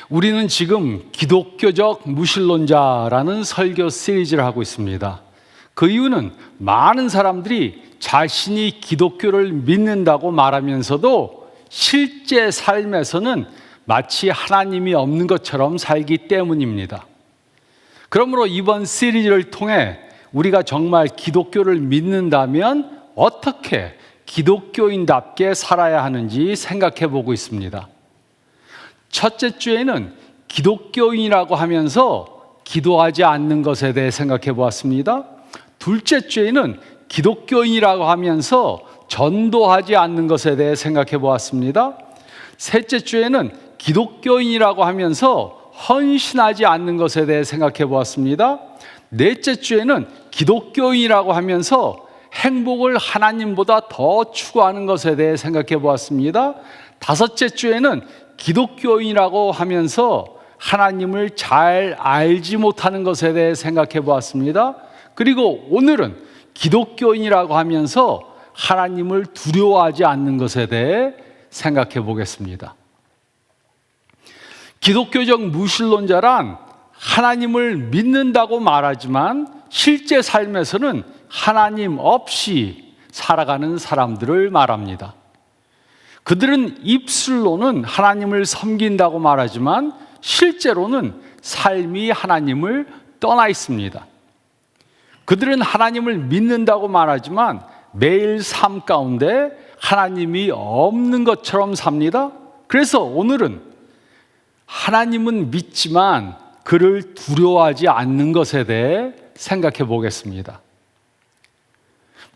우리는 지금 기독교적 무신론자라는 설교 시리즈를 하고 있습니다. 그 이유는 많은 사람들이 자신이 기독교를 믿는다고 말하면서도 실제 삶에서는 마치 하나님이 없는 것처럼 살기 때문입니다. 그러므로 이번 시리즈를 통해 우리가 정말 기독교를 믿는다면 어떻게 기독교인답게 살아야 하는지 생각해 보고 있습니다. 첫째 주에는 기독교인이라고 하면서 기도하지 않는 것에 대해 생각해 보았습니다. 둘째 주에는 기독교인이라고 하면서 전도하지 않는 것에 대해 생각해 보았습니다. 셋째 주에는 기독교인이라고 하면서 헌신하지 않는 것에 대해 생각해 보았습니다. 넷째 주에는 기독교인이라고 하면서 행복을 하나님보다 더 추구하는 것에 대해 생각해 보았습니다. 다섯째 주에는 기독교인이라고 하면서 하나님을 잘 알지 못하는 것에 대해 생각해 보았습니다. 그리고 오늘은 기독교인이라고 하면서 하나님을 두려워하지 않는 것에 대해 생각해 보겠습니다. 기독교적 무신론자란 하나님을 믿는다고 말하지만 실제 삶에서는 하나님 없이 살아가는 사람들을 말합니다. 그들은 입술로는 하나님을 섬긴다고 말하지만 실제로는 삶이 하나님을 떠나 있습니다. 그들은 하나님을 믿는다고 말하지만 매일 삶 가운데 하나님이 없는 것처럼 삽니다. 그래서 오늘은 하나님은 믿지만 그를 두려워하지 않는 것에 대해 생각해 보겠습니다.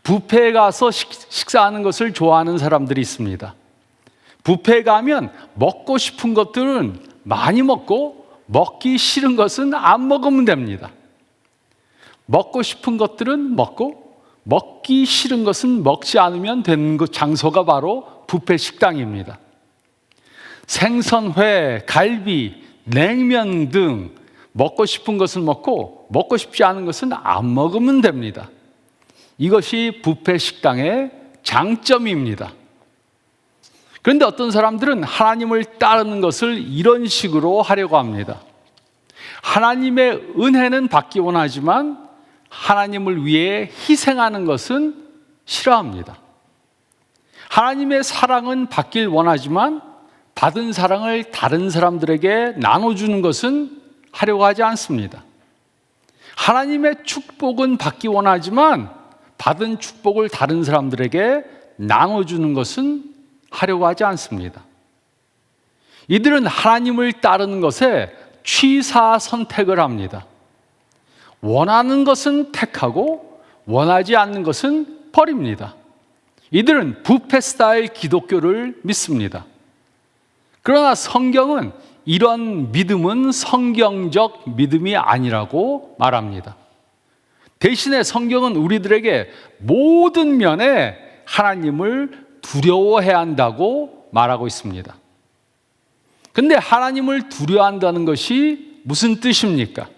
뷔페에 가서 식사하는 것을 좋아하는 사람들이 있습니다. 뷔페에 가면 먹고 싶은 것들은 많이 먹고 먹기 싫은 것은 안 먹으면 됩니다. 먹고 싶은 것들은 먹고 먹기 싫은 것은 먹지 않으면 되는 장소가 바로 뷔페 식당입니다. 생선, 회, 갈비, 냉면 등 먹고 싶은 것은 먹고 먹고 싶지 않은 것은 안 먹으면 됩니다. 이것이 뷔페 식당의 장점입니다. 그런데 어떤 사람들은 하나님을 따르는 것을 이런 식으로 하려고 합니다. 하나님의 은혜는 받기 원하지만 하나님을 위해 희생하는 것은 싫어합니다. 하나님의 사랑은 받길 원하지만 받은 사랑을 다른 사람들에게 나눠주는 것은 하려고 하지 않습니다. 하나님의 축복은 받기 원하지만 받은 축복을 다른 사람들에게 나눠주는 것은 하려고 하지 않습니다. 이들은 하나님을 따르는 것에 취사 선택을 합니다. 원하는 것은 택하고 원하지 않는 것은 버립니다. 이들은 뷔페 스타일 기독교를 믿습니다. 그러나 성경은 이런 믿음은 성경적 믿음이 아니라고 말합니다. 대신에 성경은 우리들에게 모든 면에 하나님을 두려워해야 한다고 말하고 있습니다. 그런데 하나님을 두려워한다는 것이 무슨 뜻입니까?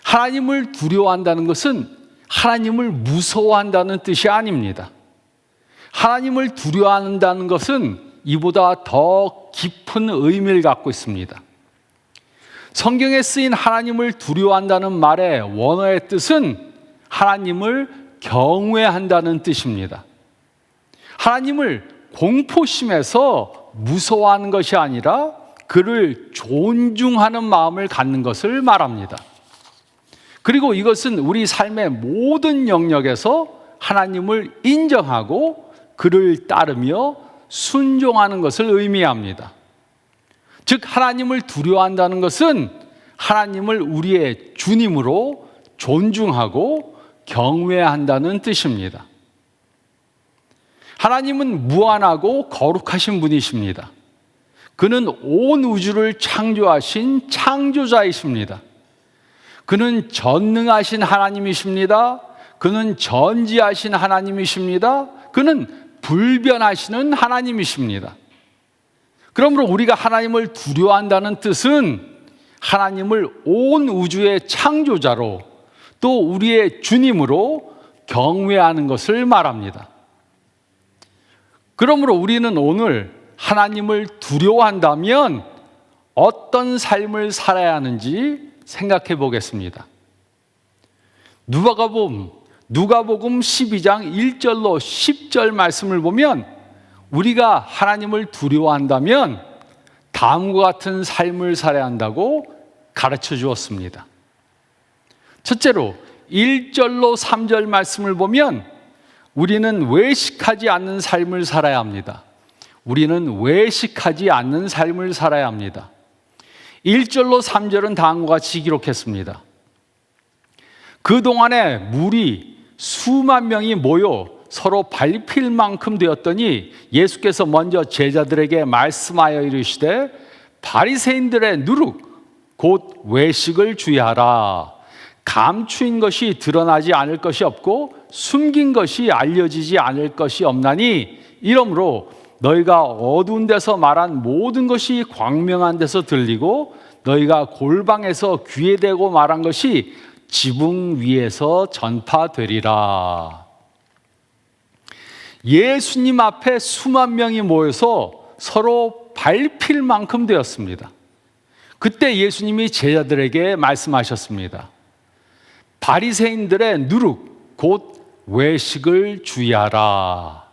하나님을 두려워한다는 것은 하나님을 무서워한다는 뜻이 아닙니다. 하나님을 두려워한다는 것은 이보다 더 깊은 의미를 갖고 있습니다. 성경에 쓰인 하나님을 두려워한다는 말의 원어의 뜻은 하나님을 경외한다는 뜻입니다. 하나님을 공포심에서 무서워하는 것이 아니라 그를 존중하는 마음을 갖는 것을 말합니다. 그리고 이것은 우리 삶의 모든 영역에서 하나님을 인정하고 그를 따르며 순종하는 것을 의미합니다. 즉 하나님을 두려워한다는 것은 하나님을 우리의 주님으로 존중하고 경외한다는 뜻입니다. 하나님은 무한하고 거룩하신 분이십니다. 그는 온 우주를 창조하신 창조자이십니다. 그는 전능하신 하나님이십니다. 그는 전지하신 하나님이십니다. 그는 불변하시는 하나님이십니다. 그러므로 우리가 하나님을 두려워한다는 뜻은 하나님을 온 우주의 창조자로 또 우리의 주님으로 경외하는 것을 말합니다. 그러므로 우리는 오늘 하나님을 두려워한다면 어떤 삶을 살아야 하는지 생각해 보겠습니다. 누가복음 12장 1절로 10절 말씀을 보면 우리가 하나님을 두려워한다면 다음과 같은 삶을 살아야 한다고 가르쳐 주었습니다. 첫째로 1절로 3절 말씀을 보면 우리는 외식하지 않는 삶을 살아야 합니다. 우리는 외식하지 않는 삶을 살아야 합니다. 1절로 3절은 다음과 같이 기록했습니다. 그동안에 물이 수만 명이 모여 서로 밟힐 만큼 되었더니 예수께서 먼저 제자들에게 말씀하여 이르시되 바리새인들의 누룩 곧 외식을 주의하라. 감추인 것이 드러나지 않을 것이 없고 숨긴 것이 알려지지 않을 것이 없나니 이러므로 너희가 어두운 데서 말한 모든 것이 광명한 데서 들리고 너희가 골방에서 귀에 대고 말한 것이 지붕 위에서 전파되리라. 예수님 앞에 수만 명이 모여서 서로 밟힐 만큼 되었습니다. 그때 예수님이 제자들에게 말씀하셨습니다. 바리새인들의 누룩 곧 외식을 주의하라.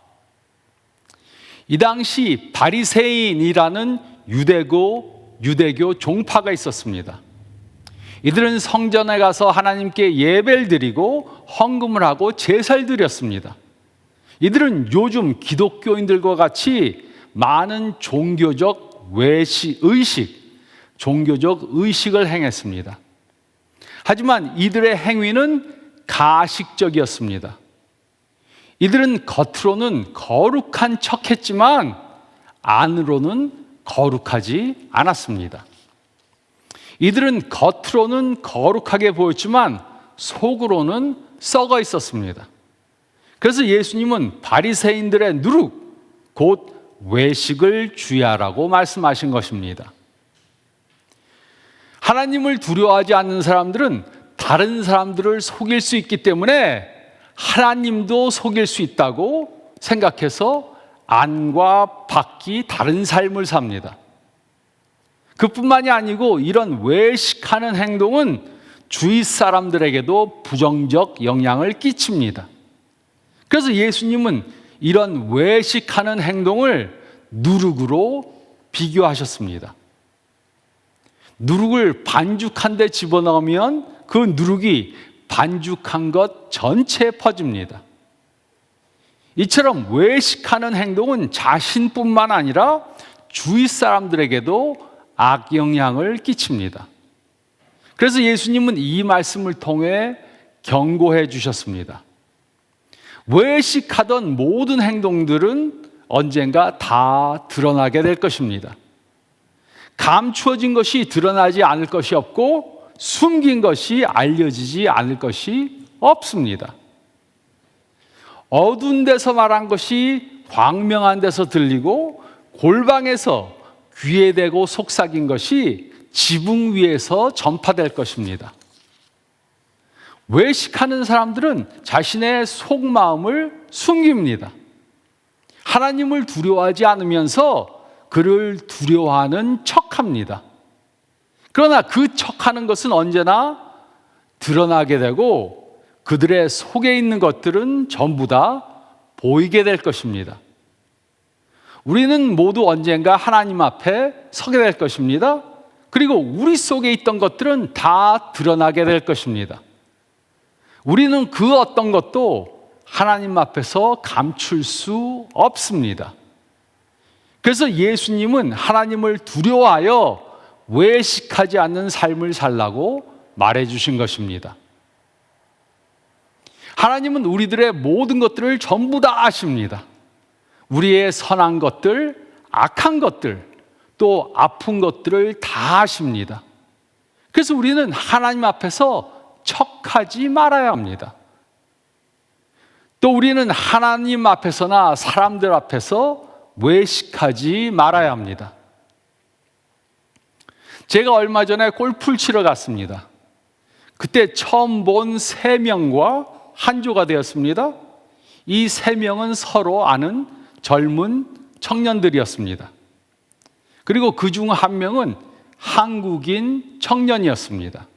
이 당시 바리새인이라는 유대교 종파가 있었습니다. 이들은 성전에 가서 하나님께 예배를 드리고 헌금을 하고 제사를 드렸습니다. 이들은 요즘 기독교인들과 같이 많은 종교적 의식을 행했습니다. 하지만 이들의 행위는 가식적이었습니다. 이들은 겉으로는 거룩한 척했지만 안으로는 거룩하지 않았습니다. 이들은 겉으로는 거룩하게 보였지만 속으로는 썩어 있었습니다. 그래서 예수님은 바리새인들의 누룩 곧 외식을 주의하라고 말씀하신 것입니다. 하나님을 두려워하지 않는 사람들은 다른 사람들을 속일 수 있기 때문에 하나님도 속일 수 있다고 생각해서 안과 밖이 다른 삶을 삽니다. 그뿐만이 아니고 이런 외식하는 행동은 주위 사람들에게도 부정적 영향을 끼칩니다. 그래서 예수님은 이런 외식하는 행동을 누룩으로 비교하셨습니다. 누룩을 반죽한 데 집어넣으면 그 누룩이 반죽한 것 전체에 퍼집니다. 이처럼 외식하는 행동은 자신뿐만 아니라 주위 사람들에게도 악영향을 끼칩니다. 그래서 예수님은 이 말씀을 통해 경고해 주셨습니다. 외식하던 모든 행동들은 언젠가 다 드러나게 될 것입니다. 감추어진 것이 드러나지 않을 것이 없고 숨긴 것이 알려지지 않을 것이 없습니다. 어두운 데서 말한 것이 광명한 데서 들리고 골방에서 귀에 대고 속삭인 것이 지붕 위에서 전파될 것입니다. 외식하는 사람들은 자신의 속마음을 숨깁니다. 하나님을 두려워하지 않으면서 그를 두려워하는 척합니다. 그러나 그 척하는 것은 언제나 드러나게 되고 그들의 속에 있는 것들은 전부 다 보이게 될 것입니다. 우리는 모두 언젠가 하나님 앞에 서게 될 것입니다. 그리고 우리 속에 있던 것들은 다 드러나게 될 것입니다. 우리는 그 어떤 것도 하나님 앞에서 감출 수 없습니다. 그래서 예수님은 하나님을 두려워하여 외식하지 않는 삶을 살라고 말해주신 것입니다. 하나님은 우리들의 모든 것들을 전부 다 아십니다. 우리의 선한 것들, 악한 것들, 또 아픈 것들을 다 아십니다. 그래서 우리는 하나님 앞에서 척하지 말아야 합니다. 또 우리는 하나님 앞에서나 사람들 앞에서 외식하지 말아야 합니다. 제가 얼마 전에 골프를 치러 갔습니다. 그때 처음 본 3명과 한조가 되었습니다. 이 3명은 서로 아는 젊은 청년들이었습니다. 그리고 그 중 한 명은 한국인 청년이었습니다.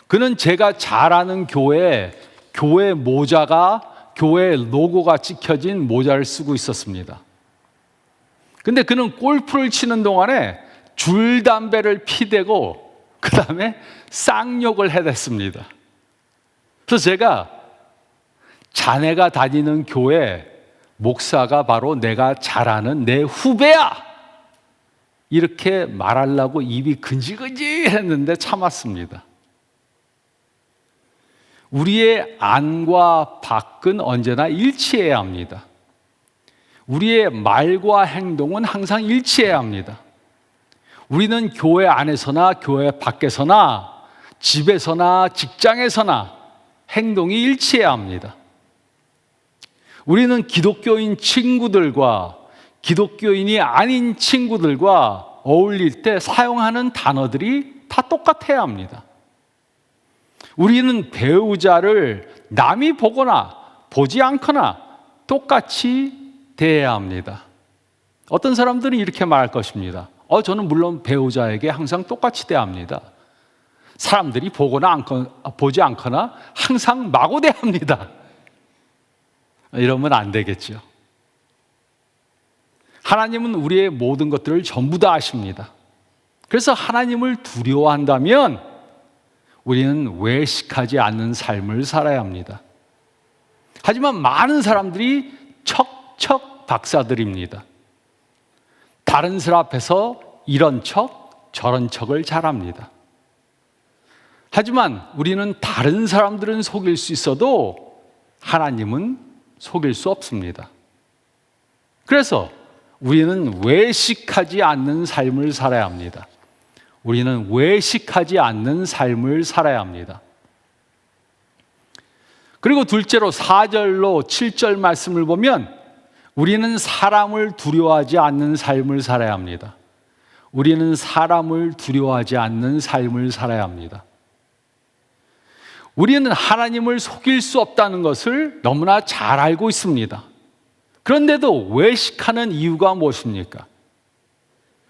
그는 제가 잘 아는 교회 모자가, 교회 로고가 찍혀진 모자를 쓰고 있었습니다. 근데 그는 골프를 치는 동안에 줄담배를 피대고 그 다음에 쌍욕을 해댔습니다. 그래서 제가 자네가 다니는 교회 목사가 바로 내가 잘 아는 내 후배야! 이렇게 말하려고 입이 근질근질했는데 참았습니다. 우리의 안과 밖은 언제나 일치해야 합니다. 우리의 말과 행동은 항상 일치해야 합니다. 우리는 교회 안에서나 교회 밖에서나 집에서나 직장에서나 행동이 일치해야 합니다. 우리는 기독교인 친구들과 기독교인이 아닌 친구들과 어울릴 때 사용하는 단어들이 다 똑같아야 합니다. 우리는 배우자를 남이 보거나 보지 않거나 똑같이 대해야 합니다. 어떤 사람들은 이렇게 말할 것입니다. 저는 물론 배우자에게 항상 똑같이 대합니다. 사람들이 보지 않거나 항상 마구 대합니다. 이러면 안 되겠죠. 하나님은 우리의 모든 것들을 전부 다 아십니다. 그래서 하나님을 두려워한다면 우리는 외식하지 않는 삶을 살아야 합니다. 하지만 많은 사람들이 척척 박사들입니다. 다른 사람 앞에서 이런 척 저런 척을 잘합니다. 하지만 우리는 다른 사람들은 속일 수 있어도 하나님은 속일 수 없습니다. 그래서 우리는 외식하지 않는 삶을 살아야 합니다. 우리는 외식하지 않는 삶을 살아야 합니다. 그리고 둘째로 4절로 7절 말씀을 보면 우리는 사람을 두려워하지 않는 삶을 살아야 합니다. 우리는 사람을 두려워하지 않는 삶을 살아야 합니다. 우리는 하나님을 속일 수 없다는 것을 너무나 잘 알고 있습니다. 그런데도 외식하는 이유가 무엇입니까?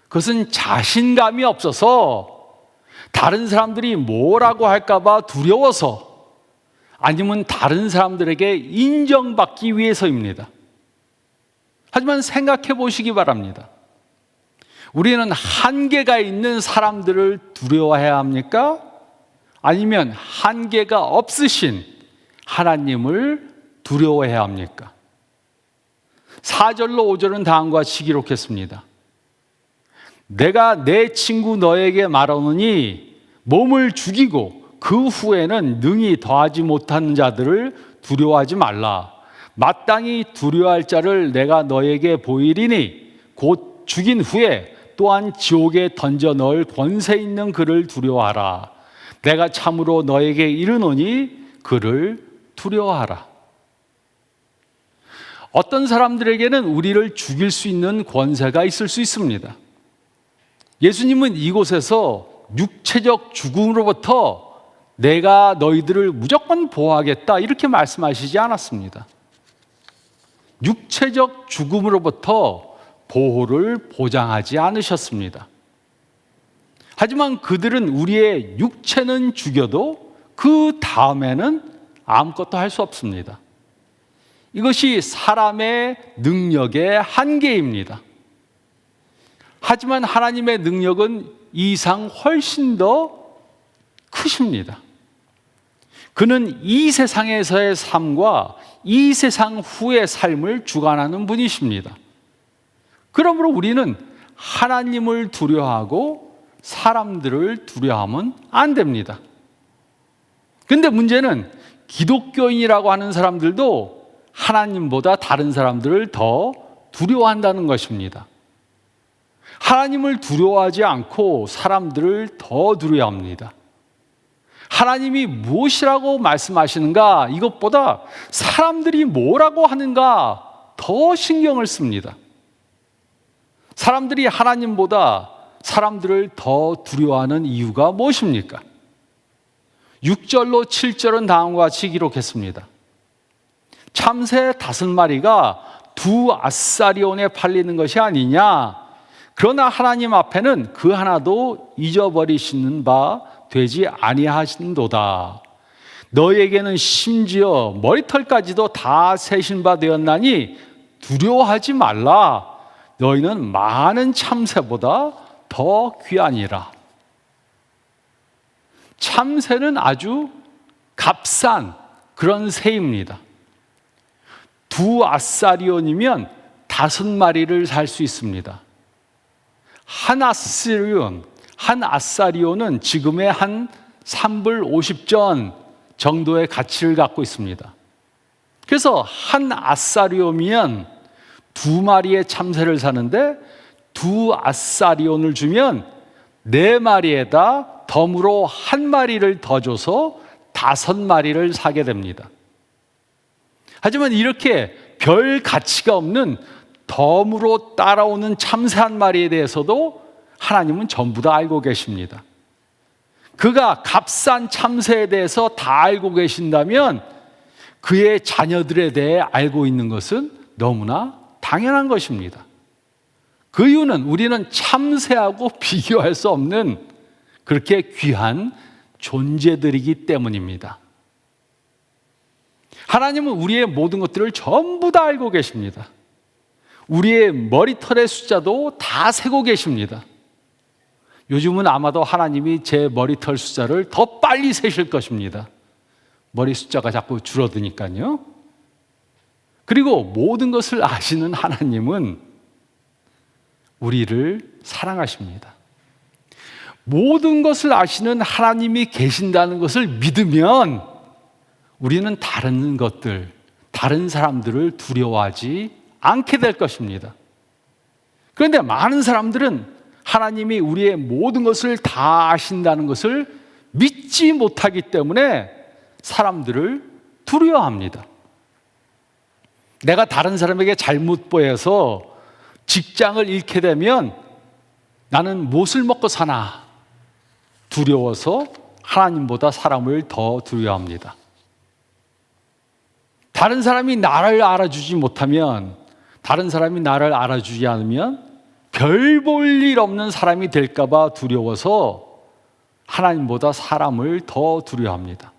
그것은 자신감이 없어서 다른 사람들이 뭐라고 할까봐 두려워서 아니면 다른 사람들에게 인정받기 위해서입니다. 하지만 생각해 보시기 바랍니다. 우리는 한계가 있는 사람들을 두려워해야 합니까? 아니면 한계가 없으신 하나님을 두려워해야 합니까? 4절로 5절은 다음과 같이 기록했습니다. 내가 내 친구 너에게 말하노니 몸을 죽이고 그 후에는 능히 더하지 못하는 자들을 두려워하지 말라. 마땅히 두려워할 자를 내가 너에게 보이리니 곧 죽인 후에 또한 지옥에 던져 넣을 권세 있는 그를 두려워하라. 내가 참으로 너에게 이르노니 그를 두려워하라. 어떤 사람들에게는 우리를 죽일 수 있는 권세가 있을 수 있습니다. 예수님은 이곳에서 육체적 죽음으로부터 내가 너희들을 무조건 보호하겠다 이렇게 말씀하시지 않았습니다. 육체적 죽음으로부터 보호를 보장하지 않으셨습니다. 하지만 그들은 우리의 육체는 죽여도 그 다음에는 아무것도 할 수 없습니다. 이것이 사람의 능력의 한계입니다. 하지만 하나님의 능력은 이상 훨씬 더 크십니다. 그는 이 세상에서의 삶과 이 세상 후의 삶을 주관하는 분이십니다. 그러므로 우리는 하나님을 두려워하고 사람들을 두려워하면 안 됩니다. 그런데 문제는 기독교인이라고 하는 사람들도 하나님보다 다른 사람들을 더 두려워한다는 것입니다. 하나님을 두려워하지 않고 사람들을 더 두려워합니다. 하나님이 무엇이라고 말씀하시는가 이것보다 사람들이 뭐라고 하는가 더 신경을 씁니다. 사람들이 하나님보다 사람들을 더 두려워하는 이유가 무엇입니까? 6절로 7절은 다음과 같이 기록했습니다. 참새 5마리가 두 아사리온에 팔리는 것이 아니냐? 그러나 하나님 앞에는 그 하나도 잊어버리시는 바 되지 아니하신도다. 너에게는 심지어 머리털까지도 다 세신 바 되었나니 두려워하지 말라. 너희는 많은 참새보다 더 귀하니라. 참새는 아주 값싼 그런 새입니다. 2아사리온이면 5마리를 살 수 있습니다. 한 아사리온은 지금의 한 3불 50전 정도의 가치를 갖고 있습니다. 그래서 한 아사리온이면 2마리의 참새를 사는데 2아사리온을 주면 4마리에다 덤으로 1마리를 더 줘서 5마리를 사게 됩니다. 하지만 이렇게 별 가치가 없는 덤으로 따라오는 참새 1마리에 대해서도 하나님은 전부 다 알고 계십니다. 그가 값싼 참새에 대해서 다 알고 계신다면 그의 자녀들에 대해 알고 있는 것은 너무나 당연한 것입니다. 그 이유는 우리는 참새하고 비교할 수 없는 그렇게 귀한 존재들이기 때문입니다. 하나님은 우리의 모든 것들을 전부 다 알고 계십니다. 우리의 머리털의 숫자도 다 세고 계십니다. 요즘은 아마도 하나님이 제 머리털 숫자를 더 빨리 세실 것입니다. 머리 숫자가 자꾸 줄어드니까요. 그리고 모든 것을 아시는 하나님은 우리를 사랑하십니다. 모든 것을 아시는 하나님이 계신다는 것을 믿으면 우리는 다른 것들, 다른 사람들을 두려워하지 않게 될 것입니다. 그런데 많은 사람들은 하나님이 우리의 모든 것을 다 아신다는 것을 믿지 못하기 때문에 사람들을 두려워합니다. 내가 다른 사람에게 잘못 보여서 직장을 잃게 되면 나는 무엇을 먹고 사나 두려워서 하나님보다 사람을 더 두려워합니다. 다른 사람이 나를 알아주지 못하면, 다른 사람이 나를 알아주지 않으면 별 볼 일 없는 사람이 될까 봐 두려워서 하나님보다 사람을 더 두려워합니다.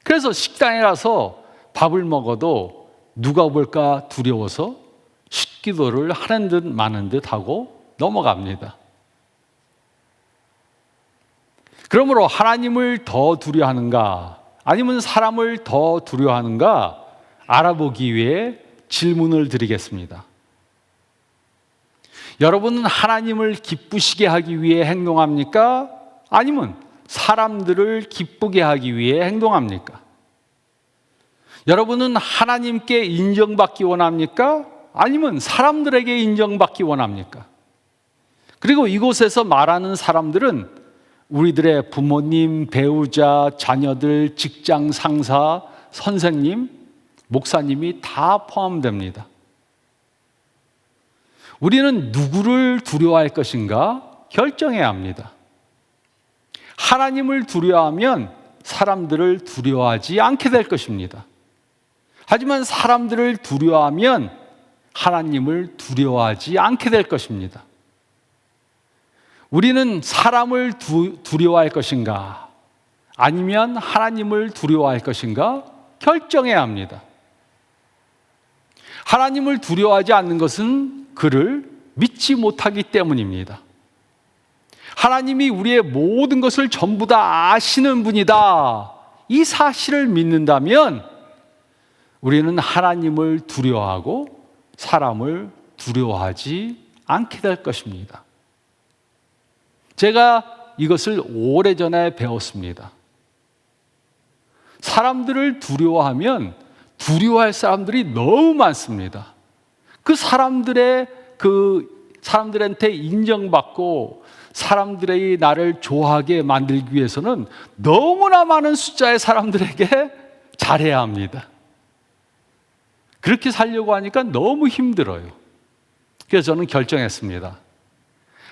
그래서 식당에 가서 밥을 먹어도 누가 볼까 두려워서 식기도를 하는 듯 마는 듯 하고 넘어갑니다. 그러므로 하나님을 더 두려워하는가 아니면 사람을 더 두려워하는가 알아보기 위해 질문을 드리겠습니다. 여러분은 하나님을 기쁘시게 하기 위해 행동합니까? 아니면 사람들을 기쁘게 하기 위해 행동합니까? 여러분은 하나님께 인정받기 원합니까? 아니면 사람들에게 인정받기 원합니까? 그리고 이곳에서 말하는 사람들은 우리들의 부모님, 배우자, 자녀들, 직장 상사, 선생님, 목사님이 다 포함됩니다. 우리는 누구를 두려워할 것인가 결정해야 합니다. 하나님을 두려워하면 사람들을 두려워하지 않게 될 것입니다. 하지만 사람들을 두려워하면 하나님을 두려워하지 않게 될 것입니다. 우리는 사람을 두려워할 것인가 아니면 하나님을 두려워할 것인가 결정해야 합니다. 하나님을 두려워하지 않는 것은 그를 믿지 못하기 때문입니다. 하나님이 우리의 모든 것을 전부 다 아시는 분이다. 이 사실을 믿는다면 우리는 하나님을 두려워하고 사람을 두려워하지 않게 될 것입니다. 제가 이것을 오래전에 배웠습니다. 사람들을 두려워하면 두려워할 사람들이 너무 많습니다. 그 사람들한테 인정받고 사람들이 나를 좋아하게 만들기 위해서는 너무나 많은 숫자의 사람들에게 잘해야 합니다. 그렇게 살려고 하니까 너무 힘들어요. 그래서 저는 결정했습니다.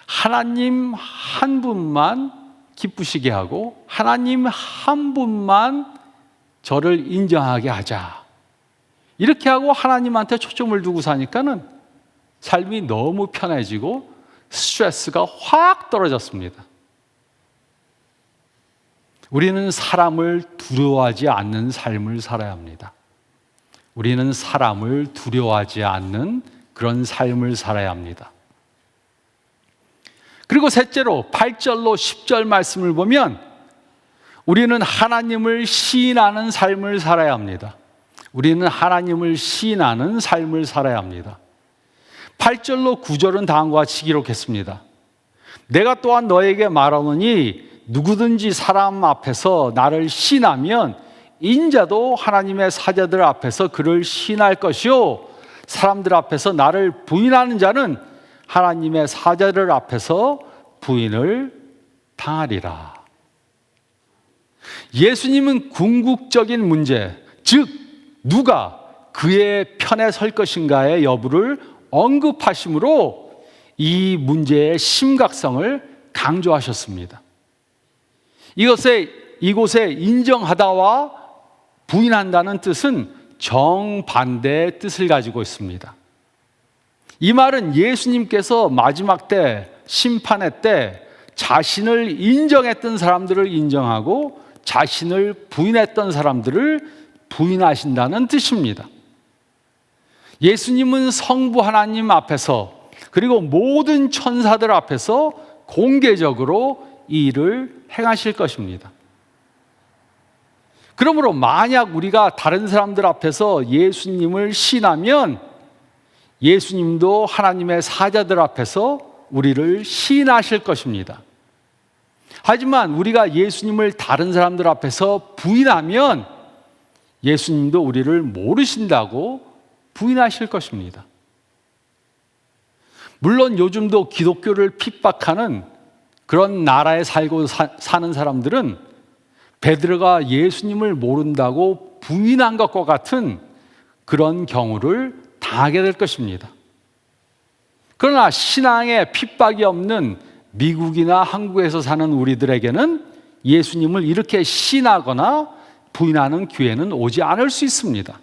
하나님 한 분만 기쁘시게 하고 하나님 한 분만 저를 인정하게 하자. 이렇게 하고 하나님한테 초점을 두고 사니까는 삶이 너무 편해지고 스트레스가 확 떨어졌습니다. 우리는 사람을 두려워하지 않는 삶을 살아야 합니다. 우리는 사람을 두려워하지 않는 그런 삶을 살아야 합니다. 그리고 셋째로 8절로 10절 말씀을 보면 우리는 하나님을 시인하는 삶을 살아야 합니다. 우리는 하나님을 시인하는 삶을 살아야 합니다. 8절로 9절은 다음과 같이 기록했습니다. 내가 또한 너에게 말하노니 누구든지 사람 앞에서 나를 시인하면 인자도 하나님의 사자들 앞에서 그를 시인할 것이요 사람들 앞에서 나를 부인하는 자는 하나님의 사자들 앞에서 부인을 당하리라. 예수님은 궁극적인 문제, 즉 누가 그의 편에 설 것인가의 여부를 언급하심으로 이 문제의 심각성을 강조하셨습니다. 이곳에 인정하다와 부인한다는 뜻은 정반대의 뜻을 가지고 있습니다. 이 말은 예수님께서 마지막 때, 심판의 때 자신을 인정했던 사람들을 인정하고 자신을 부인했던 사람들을 부인하신다는 뜻입니다. 예수님은 성부 하나님 앞에서 그리고 모든 천사들 앞에서 공개적으로 이 일을 행하실 것입니다. 그러므로 만약 우리가 다른 사람들 앞에서 예수님을 시인하면 예수님도 하나님의 사자들 앞에서 우리를 시인하실 것입니다. 하지만 우리가 예수님을 다른 사람들 앞에서 부인하면 예수님도 우리를 모르신다고 부인하실 것입니다. 물론 요즘도 기독교를 핍박하는 그런 나라에 살고 사는 사람들은 베드로가 예수님을 모른다고 부인한 것과 같은 그런 경우를 당하게 될 것입니다. 그러나 신앙에 핍박이 없는 미국이나 한국에서 사는 우리들에게는 예수님을 이렇게 시인하거나 부인하는 기회는 오지 않을 수 있습니다.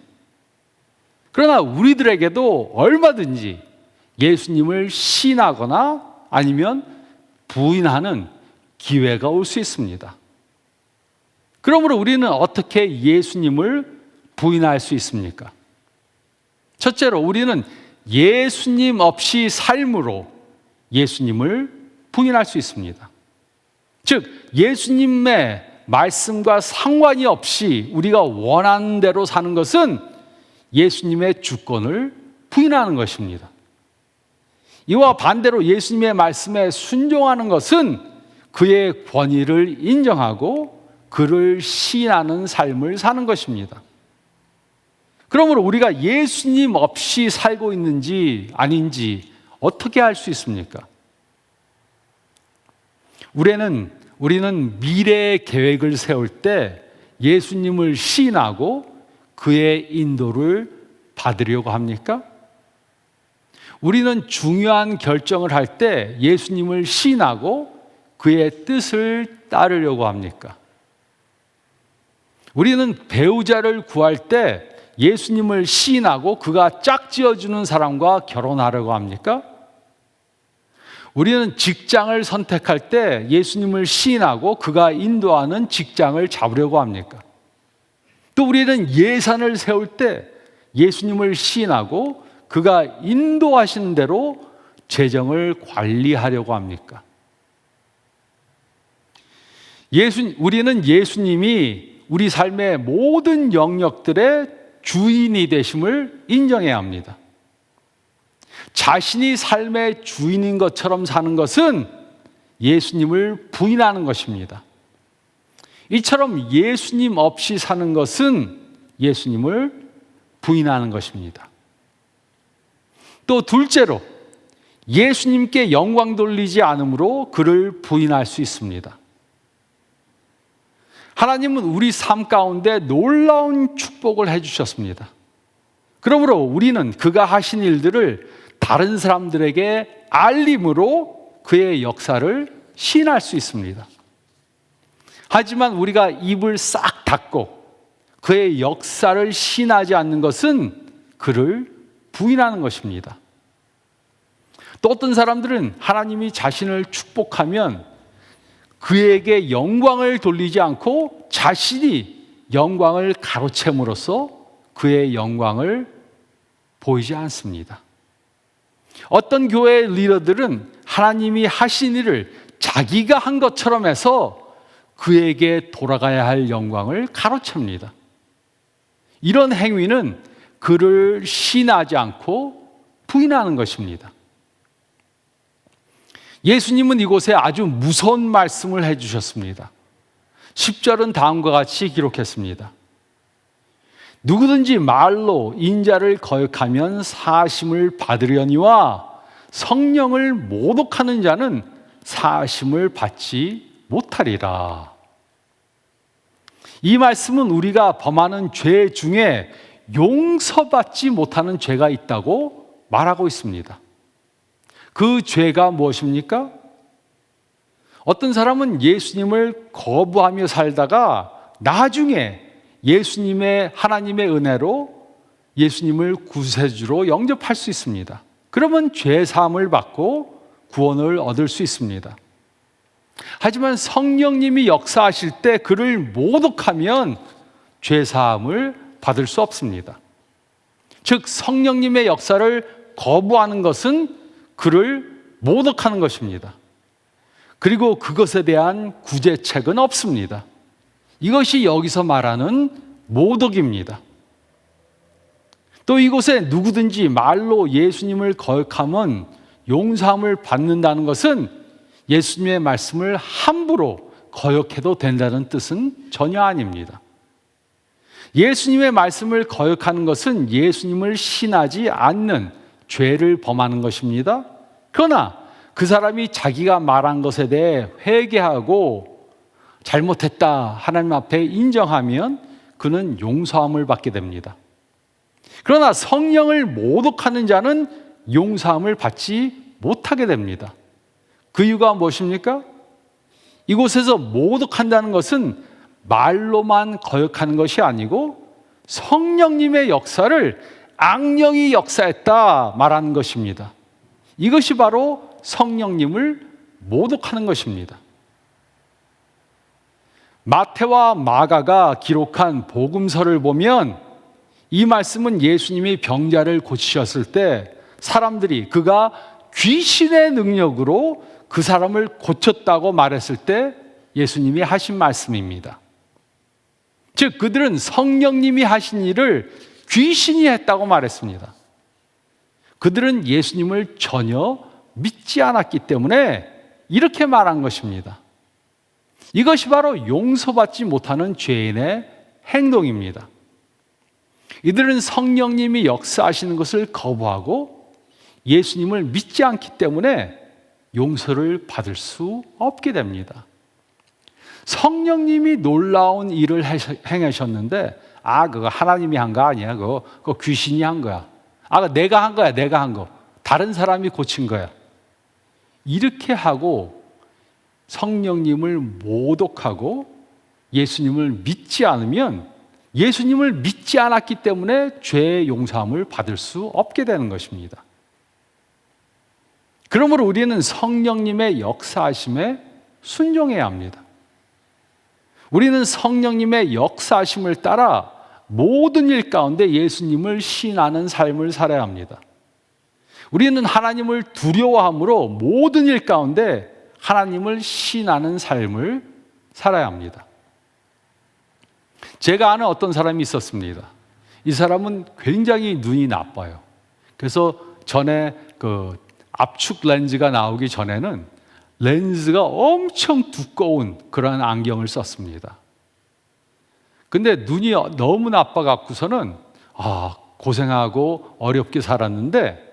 그러나 우리들에게도 얼마든지 예수님을 시인하거나 아니면 부인하는 기회가 올 수 있습니다. 그러므로 우리는 어떻게 예수님을 부인할 수 있습니까? 첫째로 우리는 예수님 없이 삶으로 예수님을 부인할 수 있습니다. 즉 예수님의 말씀과 상관이 없이 우리가 원하는 대로 사는 것은 예수님의 주권을 부인하는 것입니다. 이와 반대로 예수님의 말씀에 순종하는 것은 그의 권위를 인정하고 그를 시인하는 삶을 사는 것입니다. 그러므로 우리가 예수님 없이 살고 있는지 아닌지 어떻게 알 수 있습니까? 우리는 미래의 계획을 세울 때 예수님을 시인하고 그의 인도를 받으려고 합니까? 우리는 중요한 결정을 할 때 예수님을 시인하고 그의 뜻을 따르려고 합니까? 우리는 배우자를 구할 때 예수님을 시인하고 그가 짝지어주는 사람과 결혼하려고 합니까? 우리는 직장을 선택할 때 예수님을 시인하고 그가 인도하는 직장을 잡으려고 합니까? 또 우리는 예산을 세울 때 예수님을 시인하고 그가 인도하시는 대로 재정을 관리하려고 합니까? 우리는 예수님이 우리 삶의 모든 영역들의 주인이 되심을 인정해야 합니다. 자신이 삶의 주인인 것처럼 사는 것은 예수님을 부인하는 것입니다. 이처럼 예수님 없이 사는 것은 예수님을 부인하는 것입니다. 또 둘째로 예수님께 영광 돌리지 않으므로 그를 부인할 수 있습니다. 하나님은 우리 삶 가운데 놀라운 축복을 해주셨습니다. 그러므로 우리는 그가 하신 일들을 다른 사람들에게 알림으로 그의 역사를 시인할 수 있습니다. 하지만 우리가 입을 싹 닫고 그의 역사를 시인하지 않는 것은 그를 부인하는 것입니다. 또 어떤 사람들은 하나님이 자신을 축복하면 그에게 영광을 돌리지 않고 자신이 영광을 가로채므로써 그의 영광을 보이지 않습니다. 어떤 교회 리더들은 하나님이 하신 일을 자기가 한 것처럼 해서 그에게 돌아가야 할 영광을 가로챕니다. 이런 행위는 그를 신하지 않고 부인하는 것입니다. 예수님은 이곳에 아주 무서운 말씀을 해주셨습니다. 10절은 다음과 같이 기록했습니다. 누구든지 말로 인자를 거역하면 사심을 받으려니와 성령을 모독하는 자는 사심을 받지 못하리라. 이 말씀은 우리가 범하는 죄 중에 용서받지 못하는 죄가 있다고 말하고 있습니다. 그 죄가 무엇입니까? 어떤 사람은 예수님을 거부하며 살다가 나중에 하나님의 은혜로 예수님을 구세주로 영접할 수 있습니다. 그러면 죄 사함을 받고 구원을 얻을 수 있습니다. 하지만 성령님이 역사하실 때 그를 모독하면 죄 사함을 받을 수 없습니다. 즉 성령님의 역사를 거부하는 것은 그를 모독하는 것입니다. 그리고 그것에 대한 구제책은 없습니다. 이것이 여기서 말하는 모독입니다. 또 이곳에 누구든지 말로 예수님을 거역하면 용서함을 받는다는 것은 예수님의 말씀을 함부로 거역해도 된다는 뜻은 전혀 아닙니다. 예수님의 말씀을 거역하는 것은 예수님을 신하지 않는 죄를 범하는 것입니다. 그러나 그 사람이 자기가 말한 것에 대해 회개하고 잘못했다 하나님 앞에 인정하면 그는 용서함을 받게 됩니다. 그러나 성령을 모독하는 자는 용서함을 받지 못하게 됩니다. 그 이유가 무엇입니까? 이곳에서 모독한다는 것은 말로만 거역하는 것이 아니고 성령님의 역사를 악령이 역사했다 말하는 것입니다. 이것이 바로 성령님을 모독하는 것입니다. 마태와 마가가 기록한 복음서를 보면 이 말씀은 예수님이 병자를 고치셨을 때 사람들이 그가 귀신의 능력으로 그 사람을 고쳤다고 말했을 때 예수님이 하신 말씀입니다. 즉 그들은 성령님이 하신 일을 귀신이 했다고 말했습니다. 그들은 예수님을 전혀 믿지 않았기 때문에 이렇게 말한 것입니다. 이것이 바로 용서받지 못하는 죄인의 행동입니다. 이들은 성령님이 역사하시는 것을 거부하고 예수님을 믿지 않기 때문에 용서를 받을 수 없게 됩니다. 성령님이 놀라운 일을 행하셨는데 그거 하나님이 한 거 아니야. 그거 귀신이 한 거야. 내가 한 거야. 내가 한 거. 다른 사람이 고친 거야. 이렇게 하고 성령님을 모독하고 예수님을 믿지 않으면 예수님을 믿지 않았기 때문에 죄의 용서함을 받을 수 없게 되는 것입니다. 그러므로 우리는 성령님의 역사하심에 순종해야 합니다. 우리는 성령님의 역사하심을 따라 모든 일 가운데 예수님을 신하는 삶을 살아야 합니다. 우리는 하나님을 두려워함으로 모든 일 가운데 하나님을 신하는 삶을 살아야 합니다. 제가 아는 어떤 사람이 있었습니다. 이 사람은 굉장히 눈이 나빠요. 그래서 전에 압축 렌즈가 나오기 전에는 렌즈가 엄청 두꺼운 그런 안경을 썼습니다. 근데 눈이 너무 나빠갖고서는 고생하고 어렵게 살았는데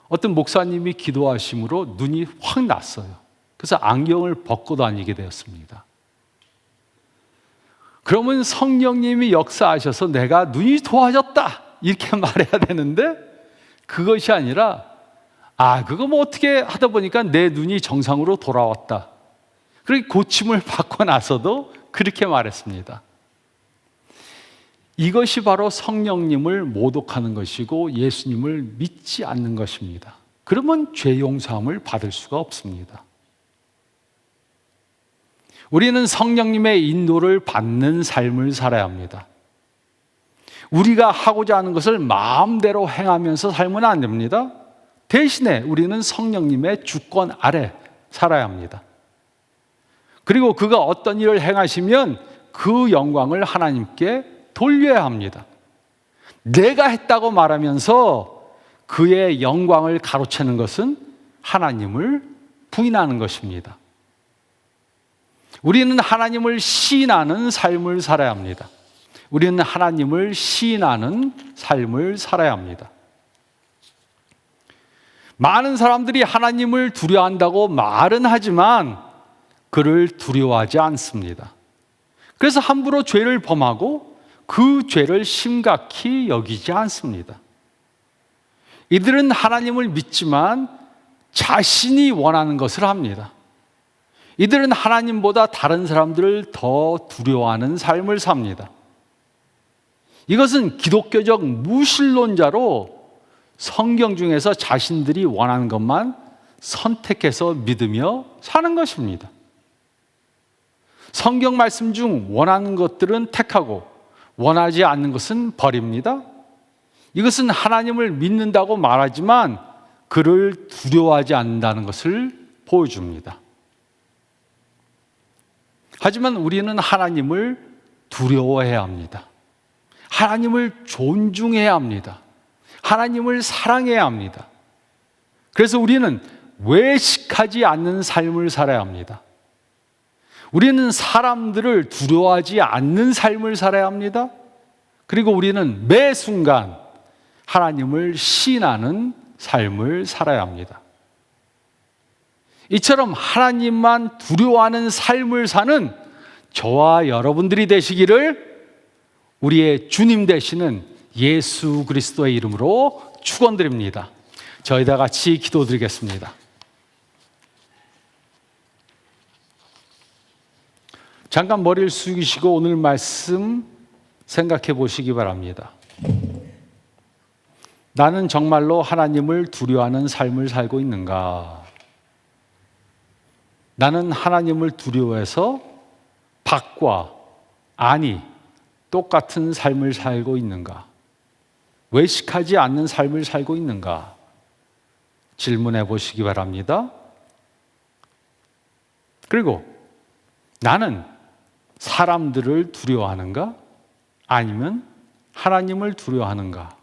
어떤 목사님이 기도하심으로 눈이 확 났어요. 그래서 안경을 벗고 다니게 되었습니다. 그러면 성령님이 역사하셔서 내가 눈이 좋아졌다 이렇게 말해야 되는데 그것이 아니라 그거 뭐 어떻게 하다 보니까 내 눈이 정상으로 돌아왔다. 그렇게 고침을 받고 나서도 그렇게 말했습니다. 이것이 바로 성령님을 모독하는 것이고 예수님을 믿지 않는 것입니다. 그러면 죄 용서함을 받을 수가 없습니다. 우리는 성령님의 인도를 받는 삶을 살아야 합니다. 우리가 하고자 하는 것을 마음대로 행하면서 살면 안 됩니다. 대신에 우리는 성령님의 주권 아래 살아야 합니다. 그리고 그가 어떤 일을 행하시면 그 영광을 하나님께 돌려야 합니다. 내가 했다고 말하면서 그의 영광을 가로채는 것은 하나님을 부인하는 것입니다. 우리는 하나님을 시인하는 삶을 살아야 합니다. 우리는 하나님을 시인하는 삶을 살아야 합니다. 많은 사람들이 하나님을 두려워한다고 말은 하지만 그를 두려워하지 않습니다. 그래서 함부로 죄를 범하고 그 죄를 심각히 여기지 않습니다. 이들은 하나님을 믿지만 자신이 원하는 것을 합니다. 이들은 하나님보다 다른 사람들을 더 두려워하는 삶을 삽니다. 이것은 기독교적 무신론자로 성경 중에서 자신들이 원하는 것만 선택해서 믿으며 사는 것입니다. 성경 말씀 중 원하는 것들은 택하고 원하지 않는 것은 버립니다. 이것은 하나님을 믿는다고 말하지만 그를 두려워하지 않는다는 것을 보여줍니다. 하지만 우리는 하나님을 두려워해야 합니다. 하나님을 존중해야 합니다. 하나님을 사랑해야 합니다. 그래서 우리는 외식하지 않는 삶을 살아야 합니다. 우리는 사람들을 두려워하지 않는 삶을 살아야 합니다. 그리고 우리는 매 순간 하나님을 시인하는 삶을 살아야 합니다. 이처럼 하나님만 두려워하는 삶을 사는 저와 여러분들이 되시기를 우리의 주님 되시는 예수 그리스도의 이름으로 축원드립니다. 저희 다 같이 기도드리겠습니다. 잠깐 머리를 숙이시고 오늘 말씀 생각해 보시기 바랍니다. 나는 정말로 하나님을 두려워하는 삶을 살고 있는가? 나는 하나님을 두려워해서 밖과 안이 똑같은 삶을 살고 있는가? 외식하지 않는 삶을 살고 있는가? 질문해 보시기 바랍니다. 그리고 나는 사람들을 두려워하는가? 아니면 하나님을 두려워하는가?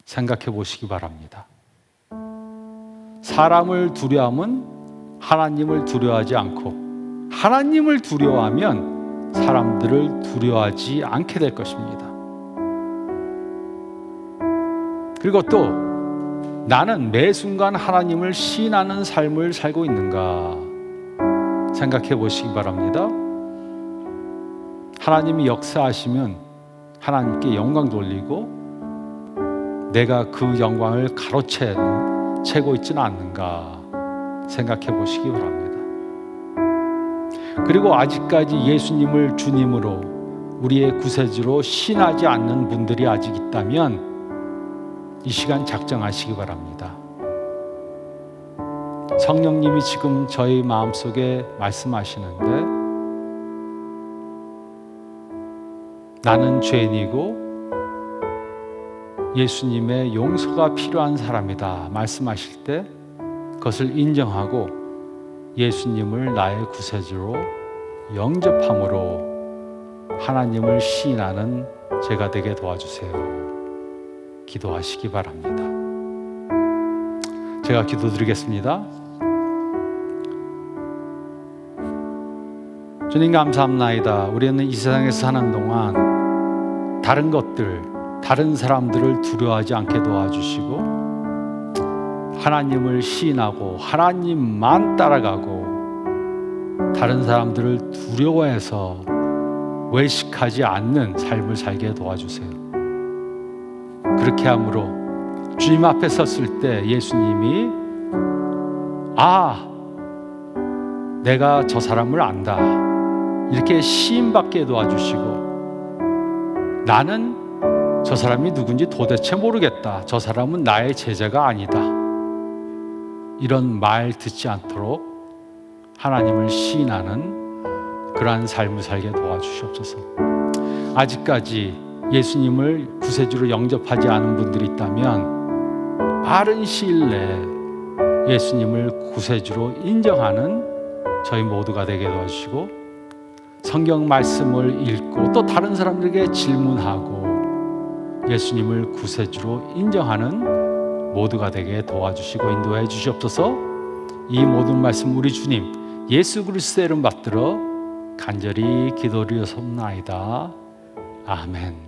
생각해 보시기 바랍니다. 사람을 두려워하면 하나님을 두려워하지 않고 하나님을 두려워하면 사람들을 두려워하지 않게 될 것입니다. 그리고 또 나는 매 순간 하나님을 시인하는 삶을 살고 있는가 생각해 보시기 바랍니다. 하나님이 역사하시면 하나님께 영광 돌리고 내가 그 영광을 가로채고 있지는 않는가 생각해 보시기 바랍니다. 그리고 아직까지 예수님을 주님으로 우리의 구세주로 신하지 않는 분들이 아직 있다면 이 시간 작정하시기 바랍니다. 성령님이 지금 저희 마음속에 말씀하시는데 나는 죄인이고 예수님의 용서가 필요한 사람이다 말씀하실 때 그것을 인정하고 예수님을 나의 구세주로 영접함으로 하나님을 시인하는 제가 되게 도와주세요. 기도하시기 바랍니다. 제가 기도드리겠습니다. 주님 감사합나이다. 우리는 이 세상에서 사는 동안 다른 것들, 다른 사람들을 두려워하지 않게 도와주시고 하나님을 시인하고 하나님만 따라가고 다른 사람들을 두려워해서 외식하지 않는 삶을 살게 도와주세요. 그렇게 함으로 주님 앞에 섰을 때 예수님이 내가 저 사람을 안다 이렇게 시인받게 도와주시고 나는 저 사람이 누군지 도대체 모르겠다. 저 사람은 나의 제자가 아니다. 이런 말 듣지 않도록 하나님을 시인하는 그러한 삶을 살게 도와주시옵소서. 아직까지 예수님을 구세주로 영접하지 않은 분들이 있다면 빠른 시일 내에 예수님을 구세주로 인정하는 저희 모두가 되게 도와주시고, 성경 말씀을 읽고 또 다른 사람들에게 질문하고 예수님을 구세주로 인정하는 모두가 되게 도와주시고 인도해 주시옵소서. 이 모든 말씀 우리 주님 예수 그리스도의 이름 받들어 간절히 기도드렸사옵나이다. 아멘.